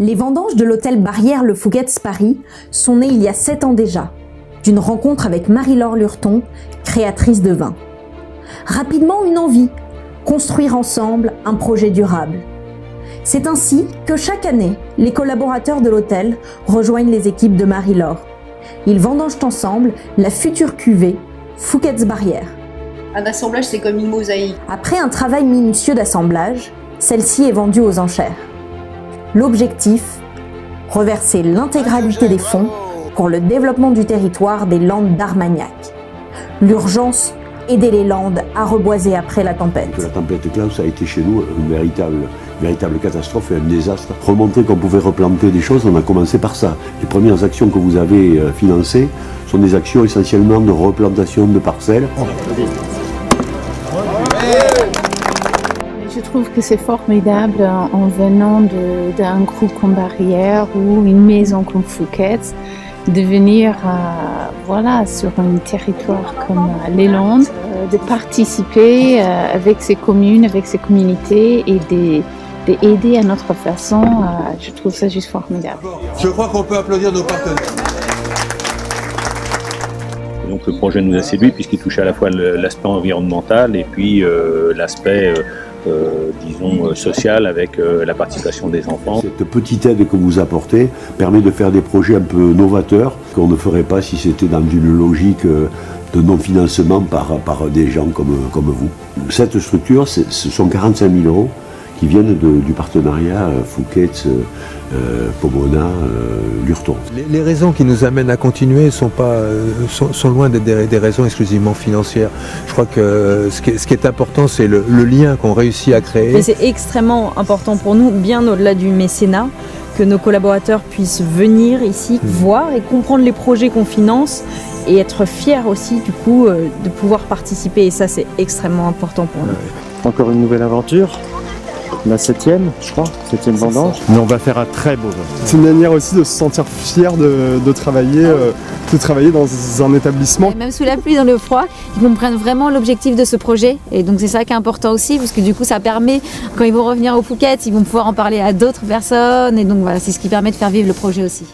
Les vendanges de l'hôtel Barrière Le Fouquet's Paris sont nées il y a 7 ans déjà, d'une rencontre avec Marie-Laure Lurton, créatrice de vin. Rapidement une envie, construire ensemble un projet durable. C'est ainsi que chaque année, les collaborateurs de l'hôtel rejoignent les équipes de Marie-Laure. Ils vendangent ensemble la future cuvée Fouquet's Barrière. Un assemblage, c'est comme une mosaïque. Après un travail minutieux d'assemblage, celle-ci est vendue aux enchères. L'objectif, reverser l'intégralité des fonds pour le développement du territoire des Landes d'Armagnac. L'urgence, aider les Landes à reboiser après la tempête. La tempête Klaus a été chez nous une véritable catastrophe et un désastre. Remontrer qu'on pouvait replanter des choses, on a commencé par ça. Les premières actions que vous avez financées sont des actions essentiellement de replantation de parcelles. Je trouve que c'est formidable en venant d'un groupe comme Barrière ou une maison comme Fouquet's de venir sur un territoire comme les Landes, de participer avec ces communes, avec ces communautés et d'aider à notre façon. Je trouve ça juste formidable. Je crois qu'on peut applaudir nos partenaires. Donc le projet nous a séduit puisqu'il touchait à la fois l'aspect environnemental et puis l'aspect social avec la participation des enfants. Cette petite aide que vous apportez permet de faire des projets un peu novateurs qu'on ne ferait pas si c'était dans une logique de non-financement par des gens comme vous. Cette structure, ce sont 45 000 € qui viennent du partenariat Fouquet's, Pomona, Lurton. Les raisons qui nous amènent à continuer sont loin d'être des raisons exclusivement financières. Je crois que ce qui est important, c'est le lien qu'on réussit à créer. Et c'est extrêmement important pour nous, bien au-delà du mécénat, que nos collaborateurs puissent venir ici, voir et comprendre les projets qu'on finance et être fiers aussi du coup de pouvoir participer. Et ça, c'est extrêmement important pour nous. Encore une nouvelle aventure. La 7e, je crois, 7e vendange. Mais on va faire un très beau vin. C'est une manière aussi de se sentir fier de travailler dans un établissement. Et même sous la pluie, dans le froid, ils comprennent vraiment l'objectif de ce projet. Et donc c'est ça qui est important aussi, parce que du coup ça permet, quand ils vont revenir au Fouquet's, ils vont pouvoir en parler à d'autres personnes. Et donc voilà, c'est ce qui permet de faire vivre le projet aussi.